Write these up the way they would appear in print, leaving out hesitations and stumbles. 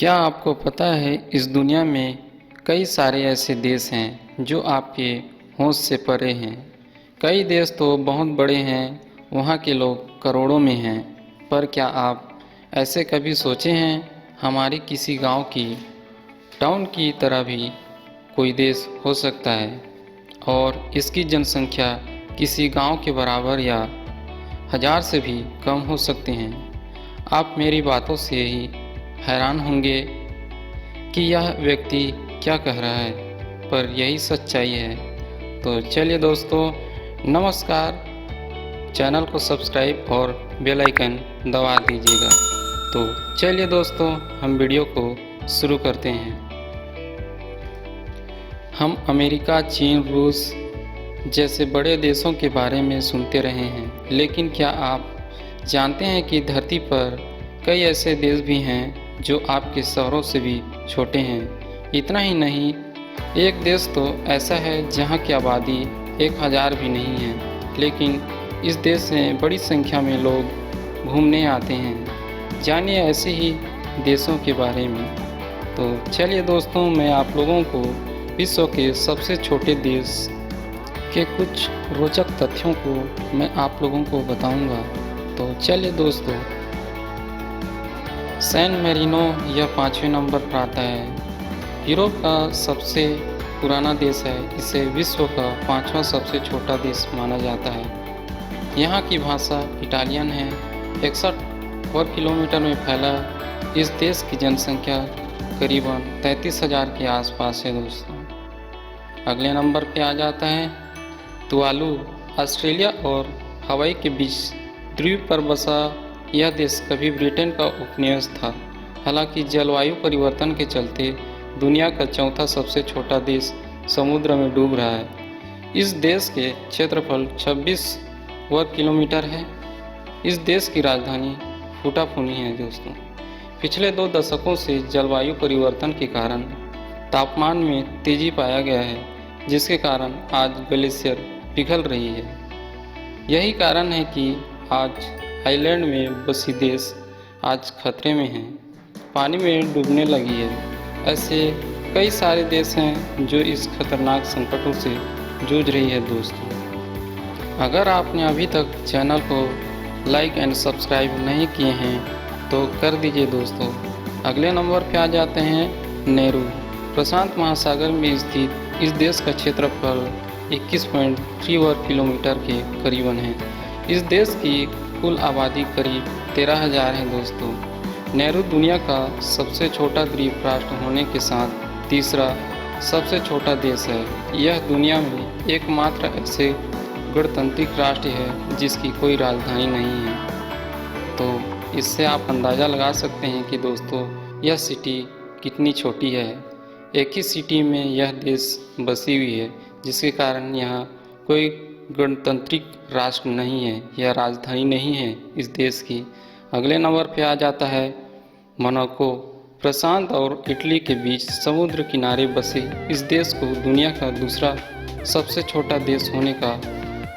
क्या आपको पता है इस दुनिया में कई सारे ऐसे देश हैं जो आपके होश से परे हैं। कई देश तो बहुत बड़े हैं, वहाँ के लोग करोड़ों में हैं। पर क्या आप ऐसे कभी सोचे हैं हमारी किसी गांव की टाउन की तरह भी कोई देश हो सकता है और इसकी जनसंख्या किसी गांव के बराबर या हज़ार से भी कम हो सकते हैं। आप मेरी बातों से ही हैरान होंगे कि यह व्यक्ति क्या कह रहा है, पर यही सच्चाई है। तो चलिए दोस्तों, नमस्कार। चैनल को सब्सक्राइब और बेल आइकन दबा दीजिएगा। तो चलिए दोस्तों, हम वीडियो को शुरू करते हैं। हम अमेरिका, चीन, रूस जैसे बड़े देशों के बारे में सुनते रहे हैं, लेकिन क्या आप जानते हैं कि धरती पर कई ऐसे देश भी हैं जो आपके शहरों से भी छोटे हैं। इतना ही नहीं, एक देश तो ऐसा है जहां की आबादी 1000 भी नहीं है, लेकिन इस देश में बड़ी संख्या में लोग घूमने आते हैं। जानिए ऐसे ही देशों के बारे में। तो चलिए दोस्तों, मैं आप लोगों को विश्व के सबसे छोटे देश के कुछ रोचक तथ्यों को मैं आप लोगों को बताऊंगा। तो चलिए दोस्तों, सैन मेरिनो यह 5वें नंबर पर आता है। यूरोप का सबसे पुराना देश है। इसे विश्व का 5वां सबसे छोटा देश माना जाता है। यहाँ की भाषा इटालियन है। 61 वर्ग किलोमीटर में फैला इस देश की जनसंख्या करीबन 33,000 के आसपास है दोस्तों। अगले नंबर पे आ जाता है तुवालू। ऑस्ट्रेलिया और हवाई के बीच द्वीप पर बसा यह देश कभी ब्रिटेन का उपनिवेश था। हालांकि जलवायु परिवर्तन के चलते दुनिया का चौथा सबसे छोटा देश समुद्र में डूब रहा है। इस देश के क्षेत्रफल 26 वर्ग किलोमीटर है। इस देश की राजधानी फुटाफुनी है दोस्तों। पिछले 2 दशकों से जलवायु परिवर्तन के कारण तापमान में तेजी पाया गया है, जिसके कारण आज ग्लेशियर पिघल रही है। यही कारण है कि आज आइलैंड में बसी देश आज खतरे में हैं, पानी में डूबने लगी है। ऐसे कई सारे देश हैं जो इस खतरनाक संकटों से जूझ रही है दोस्तों। अगर आपने अभी तक चैनल को लाइक एंड सब्सक्राइब नहीं किए हैं तो कर दीजिए दोस्तों। अगले नंबर पे आ जाते हैं नेहरू। प्रशांत महासागर में स्थित इस देश का क्षेत्रफल 21.3 वर्ग किलोमीटर के करीबन है। इस देश की कुल आबादी करीब 13,000 है दोस्तों। नेहरू दुनिया का सबसे छोटा द्वीप राष्ट्र होने के साथ तीसरा सबसे छोटा देश है। यह दुनिया में एकमात्र ऐसे गणतांत्रिक राष्ट्र है जिसकी कोई राजधानी नहीं है। तो इससे आप अंदाज़ा लगा सकते हैं कि दोस्तों यह सिटी कितनी छोटी है। एक ही सिटी में यह देश बसी हुई है, जिसके कारण यहाँ कोई गणतांत्रिक राष्ट्र नहीं है या राजधानी नहीं है इस देश की। अगले नंबर पे आ जाता है मोनाको। प्रशांत और इटली के बीच समुद्र किनारे बसे इस देश को दुनिया का दूसरा सबसे छोटा देश होने का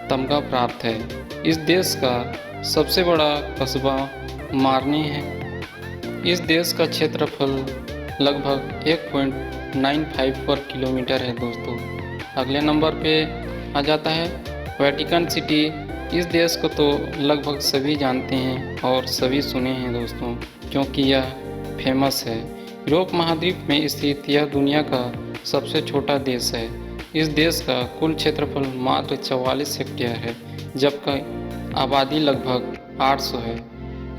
तमगा प्राप्त है। इस देश का सबसे बड़ा कस्बा मार्ने है। इस देश का क्षेत्रफल लगभग 1.95 वर्ग किलोमीटर है दोस्तों। अगले नंबर पे आ जाता है वेटिकन सिटी। इस देश को तो लगभग सभी जानते हैं और सभी सुने हैं दोस्तों, क्योंकि यह फेमस है। यूरोप महाद्वीप में स्थित यह दुनिया का सबसे छोटा देश है। इस देश का कुल क्षेत्रफल मात्र 44 हेक्टेयर है, जबकि आबादी लगभग 800 है।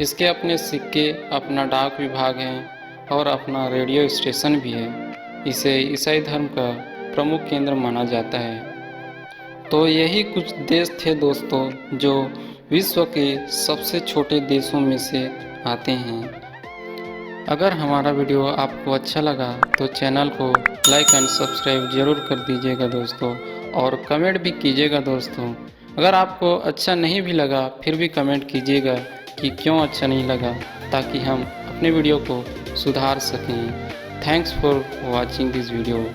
इसके अपने सिक्के, अपना डाक विभाग है और अपना रेडियो स्टेशन भी है। इसे ईसाई धर्म का प्रमुख केंद्र माना जाता है। तो यही कुछ देश थे दोस्तों जो विश्व के सबसे छोटे देशों में से आते हैं। अगर हमारा वीडियो आपको अच्छा लगा तो चैनल को लाइक एंड सब्सक्राइब ज़रूर कर दीजिएगा दोस्तों, और कमेंट भी कीजिएगा दोस्तों। अगर आपको अच्छा नहीं भी लगा फिर भी कमेंट कीजिएगा कि क्यों अच्छा नहीं लगा, ताकि हम अपने वीडियो को सुधार सकें। Thanks for watching this video.